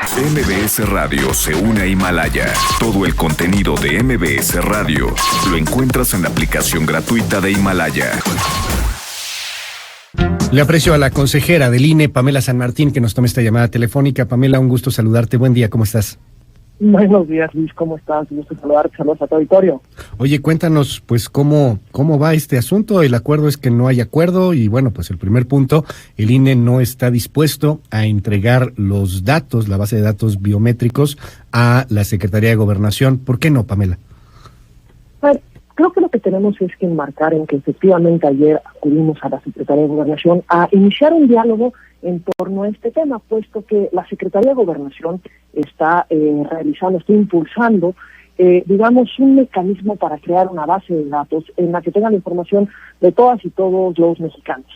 MBS Radio se une a Himalaya. Todo el contenido de MBS Radio lo encuentras en la aplicación gratuita de Himalaya. Le aprecio a la consejera del INE, Pamela San Martín, que nos tome esta llamada telefónica. Pamela, un gusto saludarte. Buen día, ¿cómo estás? Buenos días, Luis, ¿cómo estás? Un gusto saludarte, saludos a tu auditorio. Oye, cuéntanos, pues, ¿cómo va este asunto? El acuerdo es que no hay acuerdo y, bueno, pues el primer punto, el INE no está dispuesto a entregar los datos, la base de datos biométricos, a la Secretaría de Gobernación. ¿Por qué no, Pamela? Pues, creo que lo que tenemos es que enmarcar en que efectivamente ayer acudimos a la Secretaría de Gobernación a iniciar un diálogo en torno a este tema, puesto que la Secretaría de Gobernación está impulsando, un mecanismo para crear una base de datos en la que tengan la información de todas y todos los mexicanos,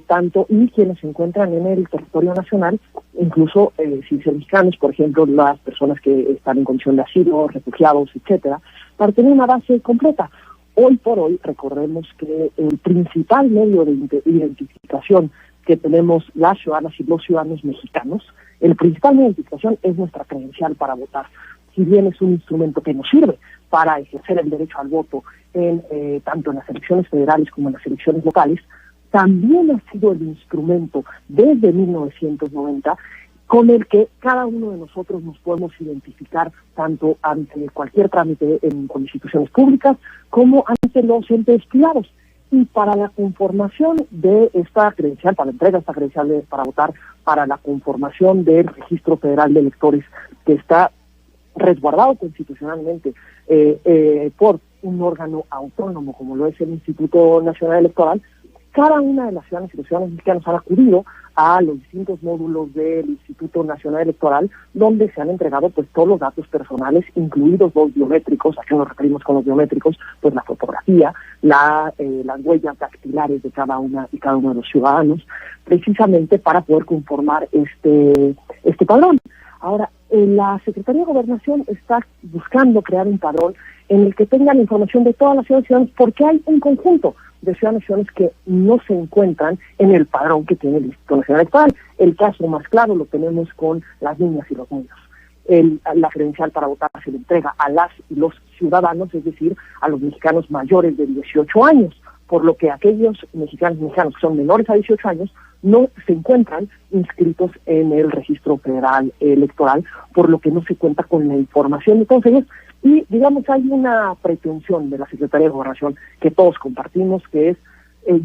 tanto y quienes se encuentran en el territorio nacional, incluso sin ser mexicanos, por ejemplo, las personas que están en condición de asilo, refugiados, etcétera, para tener una base completa. Hoy por hoy, recordemos que el principal medio de identificación que tenemos las ciudadanas y los ciudadanos mexicanos, el principal medio de identificación es nuestra credencial para votar. Si bien es un instrumento que nos sirve para ejercer el derecho al voto tanto en las elecciones federales como en las elecciones locales, también ha sido el instrumento desde 1990 con el que cada uno de nosotros nos podemos identificar tanto ante cualquier trámite con instituciones públicas como ante los entes privados. Y para la conformación de esta credencial, para la entrega de esta credencial para votar, para la conformación del Registro Federal de Electores, que está resguardado constitucionalmente por un órgano autónomo como lo es el Instituto Nacional Electoral, cada una de las ciudadanas y los ciudadanos mexicanos han acudido a los distintos módulos del Instituto Nacional Electoral, donde se han entregado pues todos los datos personales, incluidos los biométricos. ¿A qué nos referimos con los biométricos? Pues la fotografía, las huellas dactilares de cada una y cada uno de los ciudadanos, precisamente para poder conformar este padrón. Ahora, la Secretaría de Gobernación está buscando crear un padrón en el que tenga la información de todas las ciudades y ciudadanos, porque hay un conjunto de ciudadanos y ciudadanos que no se encuentran en el padrón que tiene el Instituto Nacional Electoral. El caso más claro lo tenemos con las niñas y los niños. La credencial para votar se le entrega a las y los ciudadanos, es decir, a los mexicanos mayores de 18 años, por lo que aquellos mexicanos que son menores a 18 años no se encuentran inscritos en el Registro Federal Electoral, por lo que no se cuenta con la información de todos ellos. Y, hay una pretensión de la Secretaría de Gobernación que todos compartimos, que es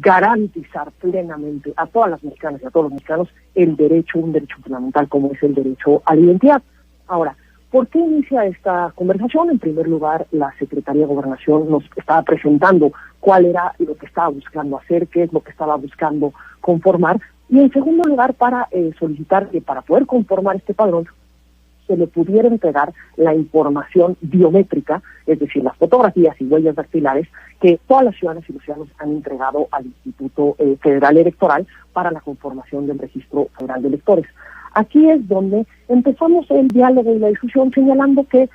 garantizar plenamente a todas las mexicanas y a todos los mexicanos un derecho fundamental como es el derecho a la identidad. Ahora, ¿por qué inicia esta conversación? En primer lugar, la Secretaría de Gobernación nos estaba presentando cuál era lo que estaba buscando hacer, qué es lo que estaba buscando conformar, y en segundo lugar, para solicitar que para poder conformar este padrón se le pudiera entregar la información biométrica, es decir, las fotografías y huellas dactilares que todas las ciudadanas y los ciudadanos han entregado al Instituto Federal Electoral para la conformación del Registro Federal de Electores. Aquí es donde empezamos el diálogo y la discusión señalando que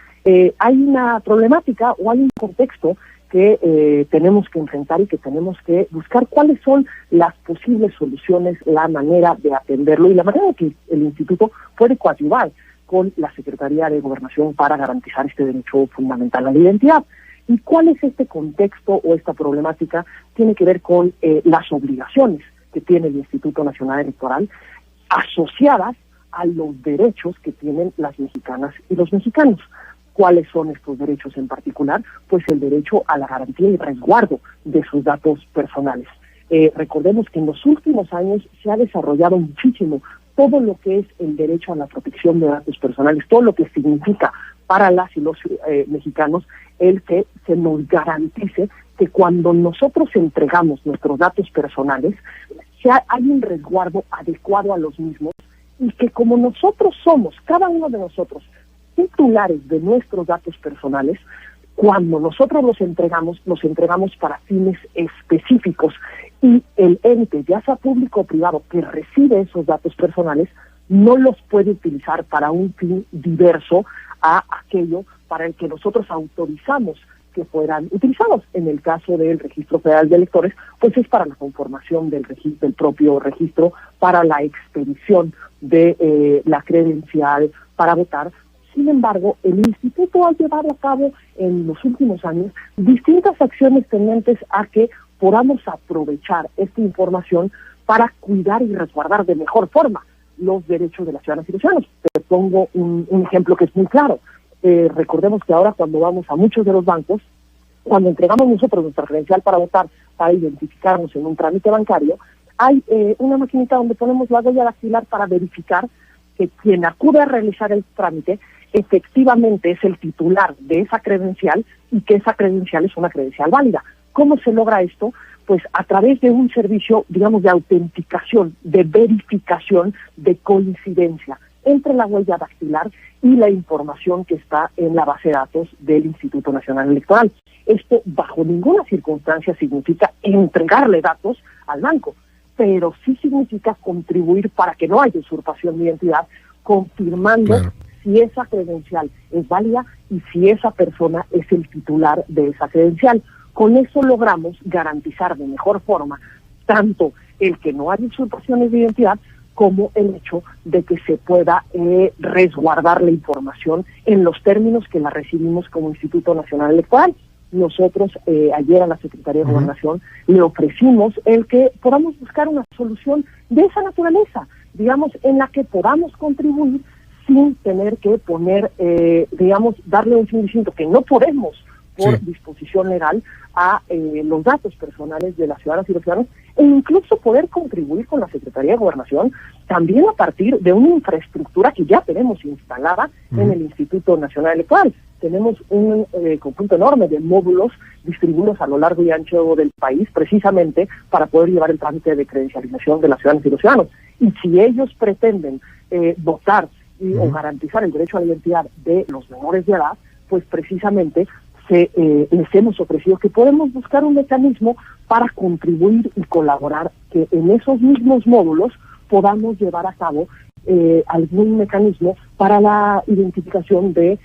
hay una problemática o hay un contexto que tenemos que enfrentar y que tenemos que buscar cuáles son las posibles soluciones, la manera de atenderlo y la manera en que el Instituto puede coadyuvar con la Secretaría de Gobernación para garantizar este derecho fundamental a la identidad. ¿Y cuál es este contexto o esta problemática? Tiene que ver con las obligaciones que tiene el Instituto Nacional Electoral asociadas a los derechos que tienen las mexicanas y los mexicanos. ¿Cuáles son estos derechos en particular? Pues el derecho a la garantía y resguardo de sus datos personales. Recordemos que en los últimos años se ha desarrollado muchísimo todo lo que es el derecho a la protección de datos personales, todo lo que significa para las y los mexicanos el que se nos garantice que cuando nosotros entregamos nuestros datos personales, hay un resguardo adecuado a los mismos y que como nosotros somos, cada uno de nosotros, titulares de nuestros datos personales, cuando nosotros los entregamos para fines específicos y el ente, ya sea público o privado, que recibe esos datos personales, no los puede utilizar para un fin diverso a aquello para el que nosotros autorizamos que fueran utilizados. En el caso del Registro Federal de Electores, pues es para la conformación del propio registro, para la expedición de la credencial para votar. Sin embargo, el Instituto ha llevado a cabo en los últimos años distintas acciones tendentes a que podamos aprovechar esta información para cuidar y resguardar de mejor forma los derechos de las ciudadanas y los ciudadanos. Te pongo un ejemplo que es muy claro. Recordemos que ahora cuando vamos a muchos de los bancos, cuando entregamos nosotros nuestra credencial para votar, para identificarnos en un trámite bancario, hay una maquinita donde ponemos la huella dactilar para verificar que quien acude a realizar el trámite efectivamente es el titular de esa credencial y que esa credencial es una credencial válida. ¿Cómo se logra esto? Pues a través de un servicio, digamos, de autenticación, de verificación, de coincidencia entre la huella dactilar y la información que está en la base de datos del Instituto Nacional Electoral. Esto bajo ninguna circunstancia significa entregarle datos al banco, pero sí significa contribuir para que no haya usurpación de identidad, confirmando si esa credencial es válida y si esa persona es el titular de esa credencial. Con eso logramos garantizar de mejor forma tanto el que no haya usurpaciones de identidad como el hecho de que se pueda resguardar la información en los términos que la recibimos como Instituto Nacional Electoral. Nosotros ayer a la Secretaría de Gobernación le ofrecimos el que podamos buscar una solución de esa naturaleza, digamos, en la que podamos contribuir sin tener que poner, digamos, darle un fin distinto, que no podemos por disposición legal a los datos personales de las ciudadanas y los ciudadanos, e incluso poder contribuir con la Secretaría de Gobernación también a partir de una infraestructura que ya tenemos instalada en el Instituto Nacional Electoral. Tenemos un conjunto enorme de módulos distribuidos a lo largo y ancho del país, precisamente para poder llevar el trámite de credencialización de las ciudadanas y los ciudadanos. Y si ellos pretenden votar o garantizar el derecho a la identidad de los menores de edad, pues precisamente les hemos ofrecido que podemos buscar un mecanismo para contribuir y colaborar, que en esos mismos módulos podamos llevar a cabo algún mecanismo para la identificación de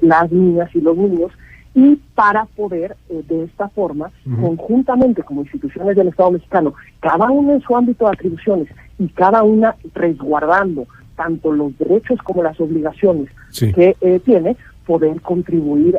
las niñas y los niños, y para poder de esta forma, conjuntamente como instituciones del Estado mexicano, cada una en su ámbito de atribuciones y cada una resguardando tanto los derechos como las obligaciones que tiene, poder contribuir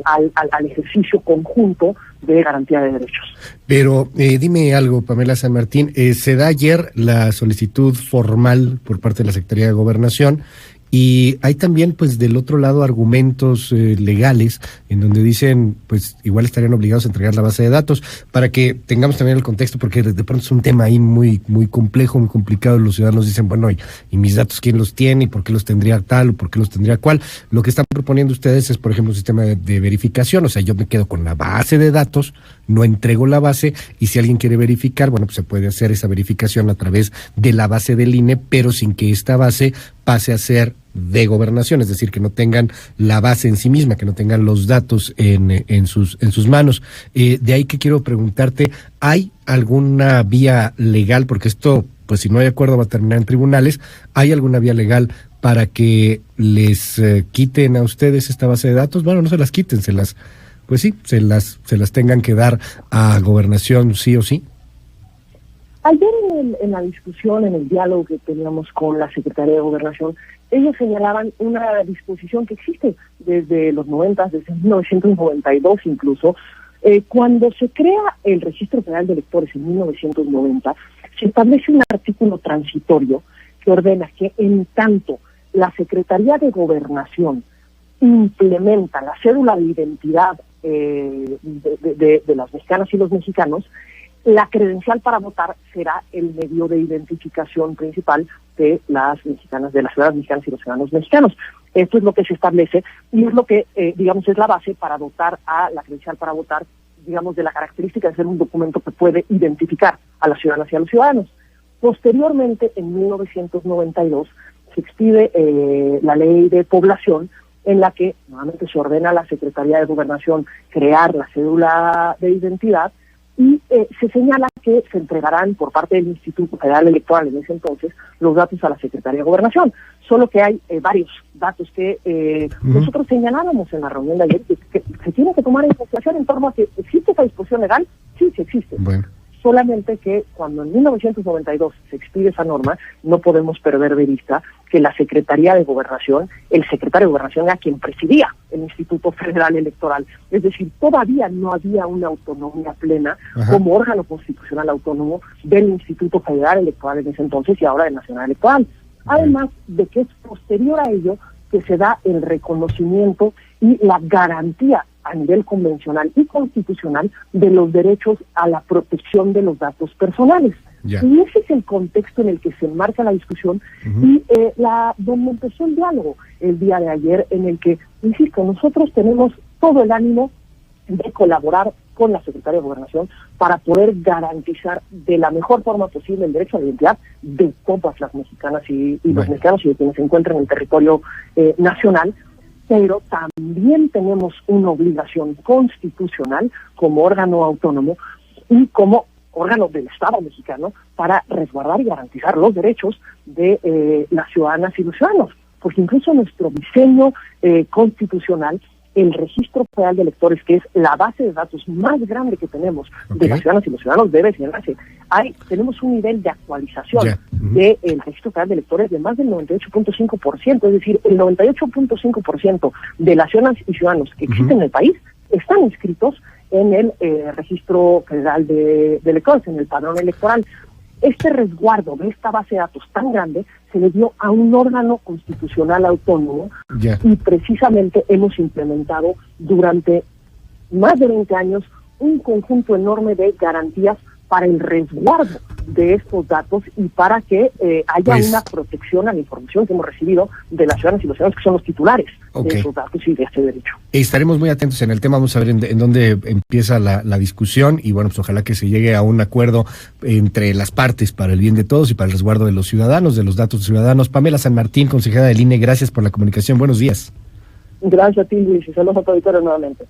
al ejercicio conjunto de garantía de derechos. Pero dime algo, Pamela San Martín, se da ayer la solicitud formal por parte de la Secretaría de Gobernación, y hay también, pues, del otro lado argumentos legales en donde dicen, pues, igual estarían obligados a entregar la base de datos, para que tengamos también el contexto, porque de pronto es un tema ahí muy complejo, muy complicado. Los ciudadanos dicen, bueno, y mis datos, ¿quién los tiene? ¿Y por qué los tendría tal? ¿O por qué los tendría cual? Lo que están proponiendo ustedes es, por ejemplo, un sistema de verificación. O sea, yo me quedo con la base de datos, no entrego la base, y si alguien quiere verificar, bueno, pues se puede hacer esa verificación a través de la base del INE, pero sin que esta base pase a ser de Gobernación, es decir, que no tengan la base en sí misma, que no tengan los datos en sus manos. De ahí que quiero preguntarte, ¿hay alguna vía legal? Porque esto, pues si no hay acuerdo va a terminar en tribunales. ¿Hay alguna vía legal para que les quiten a ustedes esta base de datos? Bueno, no se las quiten, se las tengan que dar a Gobernación sí o sí. Ayer en la discusión, en el diálogo que teníamos con la Secretaría de Gobernación, ellos señalaban una disposición que existe desde los 90, desde 1992 incluso. Cuando se crea el Registro Federal de Electores en 1990, se establece un artículo transitorio que ordena que en tanto la Secretaría de Gobernación implementa la cédula de identidad de las mexicanas y los mexicanos, la credencial para votar será el medio de identificación principal de las mexicanas, de las ciudadanas mexicanas y los ciudadanos mexicanos. Esto es lo que se establece y es lo que, digamos, es la base para dotar a la credencial para votar, digamos, de la característica de ser un documento que puede identificar a las ciudadanas y a los ciudadanos. Posteriormente, en 1992, se expide la Ley de Población, en la que nuevamente se ordena a la Secretaría de Gobernación crear la cédula de identidad, y se señala que se entregarán por parte del Instituto Federal Electoral en ese entonces los datos a la Secretaría de Gobernación. Solo que hay varios datos que nosotros señalábamos en la reunión de ayer, que se tiene que tomar en consideración en torno a que existe esa disposición legal, sí existe. Bueno. Solamente que cuando en 1992 se expide esa norma, no podemos perder de vista que la Secretaría de Gobernación, el secretario de Gobernación era quien presidía el Instituto Federal Electoral. Es decir, todavía no había una autonomía plena como órgano constitucional autónomo del Instituto Federal Electoral en ese entonces y ahora del Nacional Electoral. Además de que es posterior a ello que se da el reconocimiento y la garantía a nivel convencional y constitucional de los derechos a la protección de los datos personales. Yeah. Y ese es el contexto en el que se enmarca la discusión y donde empezó el diálogo el día de ayer, en el que, insisto, nosotros tenemos todo el ánimo de colaborar con la Secretaría de Gobernación para poder garantizar de la mejor forma posible el derecho a la identidad de todas las mexicanas y los mexicanos y de quienes se encuentran en el territorio nacional, pero también tenemos una obligación constitucional como órgano autónomo y como órgano del Estado mexicano para resguardar y garantizar los derechos de las ciudadanas y los ciudadanos, porque incluso nuestro diseño constitucional, el Registro Federal de Electores, que es la base de datos más grande que tenemos de las ciudadanas y los ciudadanos, debe señalarse. Tenemos un nivel de actualización del Registro Federal de Electores de más del 98.5%, es decir, el 98.5% de las ciudadanas y ciudadanos que existen en el país están inscritos en el Registro Federal de Electores, en el padrón electoral. Este resguardo de esta base de datos tan grande se le dio a un órgano constitucional autónomo y precisamente hemos implementado durante más de 20 años un conjunto enorme de garantías para el resguardo de estos datos y para que haya una protección a la información que hemos recibido de las ciudadanas y los ciudadanos que son los titulares de esos datos y de este derecho. Estaremos muy atentos en el tema, vamos a ver en dónde empieza la discusión y bueno, pues ojalá que se llegue a un acuerdo entre las partes para el bien de todos y para el resguardo de los ciudadanos, de los datos ciudadanos. Pamela San Martín, consejera del INE, gracias por la comunicación, buenos días. Gracias a ti, Luis, y saludos a tu auditorio nuevamente.